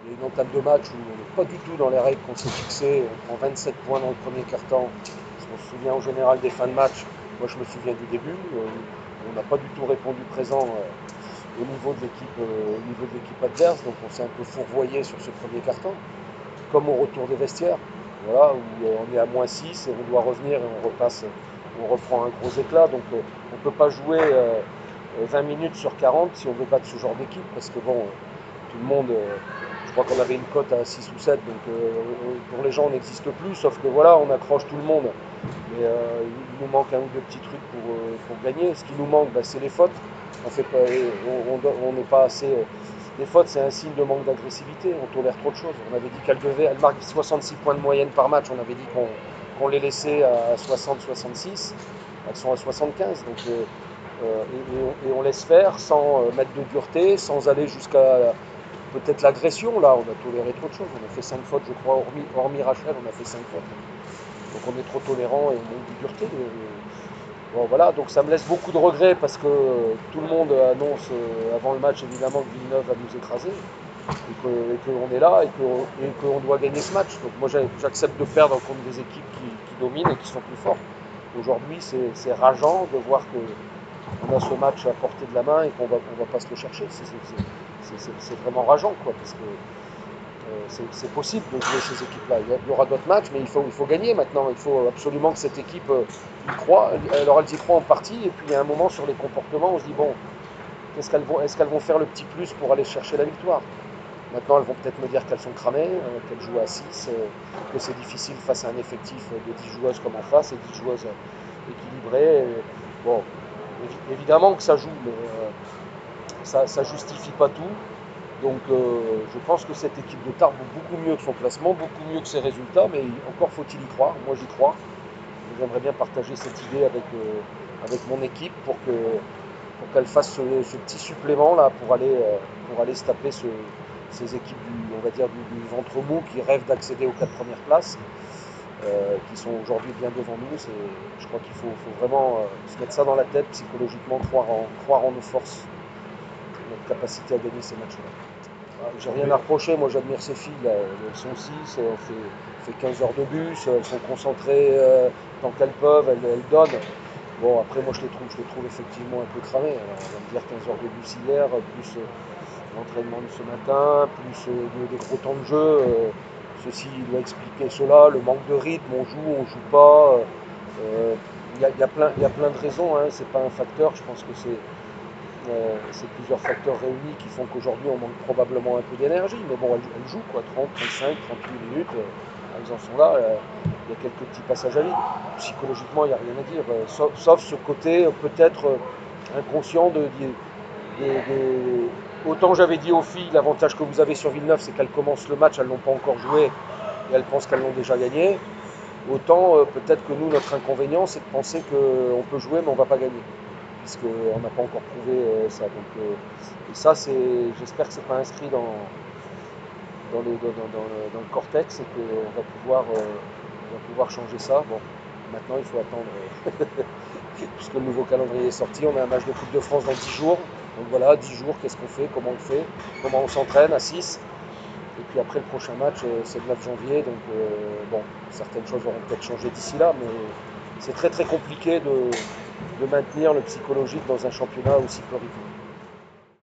Il y a une entame de match où on n'est pas du tout dans les règles qu'on s'est fixées. On prend 27 points dans le premier quart-temps. On se souvient en général des fins de match. Moi, je me souviens du début. On n'a pas du tout répondu présent au niveau de l'équipe adverse. Donc, on s'est un peu fourvoyé sur ce premier quart-temps, comme au retour des vestiaires. Voilà, où on est à -6 et on doit revenir et on reprend un gros éclat. Donc, on ne peut pas jouer 20 minutes sur 40 si on veut battre ce genre d'équipe, parce que bon, tout le monde, je crois qu'on avait une cote à 6 ou 7, donc pour les gens on n'existe plus, sauf que voilà, on accroche tout le monde. Mais il nous manque un ou deux petits trucs pour gagner. Ce qui nous manque, bah, c'est les fautes. On fait pas, on n'est pas assez. Les fautes, c'est un signe de manque d'agressivité. On tolère trop de choses. On avait dit elle marque 66 points de moyenne par match. On avait dit qu'on les laissait à 60-66. Elles sont à 75. Donc, et on laisse faire sans mettre de dureté, sans aller jusqu'à peut-être l'agression. Là, on a toléré trop de choses. On a fait 5 fautes, je crois, hormis Rachel, on a fait 5 fautes. Donc on est trop tolérant et on manque de dureté. Bon, voilà, donc ça me laisse beaucoup de regrets parce que tout le monde annonce avant le match évidemment que Villeneuve va nous écraser et qu'on est là et qu'on doit gagner ce match. Donc moi j'accepte de perdre contre des équipes qui dominent et qui sont plus fortes. Aujourd'hui c'est rageant de voir qu'on a ce match à portée de la main et on va pas se le chercher. C'est vraiment rageant quoi, parce que c'est possible de jouer ces équipes-là. Il y aura d'autres matchs, mais il faut gagner maintenant. Il faut absolument que cette équipe y croit. Alors elles y croient en partie, et puis il y a un moment sur les comportements, on se dit bon, est-ce qu'elles vont faire le petit plus pour aller chercher la victoire? Maintenant, elles vont peut-être me dire qu'elles sont cramées, qu'elles jouent à 6, que c'est difficile face à un effectif de 10 joueuses comme en face et 10 joueuses équilibrées. Bon, évidemment que ça joue, mais ça ne justifie pas tout. Donc je pense que cette équipe de Tarbes vaut beaucoup mieux que son classement, beaucoup mieux que ses résultats, mais encore faut-il y croire. Moi j'y crois. J'aimerais bien partager cette idée avec mon équipe pour qu'elle fasse ce petit supplément là pour aller se taper ces équipes on va dire du ventre mou qui rêvent d'accéder aux 4 premières places, qui sont aujourd'hui bien devant nous. Je crois faut vraiment se mettre ça dans la tête psychologiquement, croire en nos forces, notre capacité à gagner ces matchs-là. J'ai rien à Mais reprocher, moi j'admire ces filles, là. Elles sont 6, on fait 15 heures de bus, elles sont concentrées tant qu'elles peuvent, elles donnent. Bon, après moi je les trouve effectivement un peu cramées. Alors, on va me dire 15 heures de bus hier, plus l'entraînement de ce matin, plus des gros temps de jeu. Ceci doit expliquer cela, le manque de rythme, on joue pas. Il y a plein de raisons, hein. C'est pas un facteur, je pense que c'est plusieurs facteurs réunis qui font qu'aujourd'hui on manque probablement un peu d'énergie. Mais bon, elles jouent quoi, 30, 35, 38 minutes, elles en sont là. Il y a quelques petits passages à vide. Psychologiquement, il n'y a rien à dire, sauf ce côté peut-être inconscient autant j'avais dit aux filles, l'avantage que vous avez sur Villeneuve, c'est qu'elles commencent le match, elles ne l'ont pas encore joué et elles pensent qu'elles l'ont déjà gagné. Autant peut-être que nous, notre inconvénient, c'est de penser qu'on peut jouer mais on ne va pas gagner, puisqu'on n'a pas encore prouvé ça. Donc, et ça, j'espère que c'est pas inscrit dans le cortex et qu'on va pouvoir changer ça. Bon, maintenant, il faut attendre, puisque le nouveau calendrier est sorti. On a un match de Coupe de France dans 10 jours. Donc voilà, 10 jours, qu'est-ce qu'on fait, comment on fait, comment on s'entraîne à 6. Et puis après, le prochain match, c'est le 9 janvier. Donc bon, certaines choses auront peut-être changé d'ici là, mais c'est très très compliqué de maintenir le psychologique dans un championnat aussi florissant.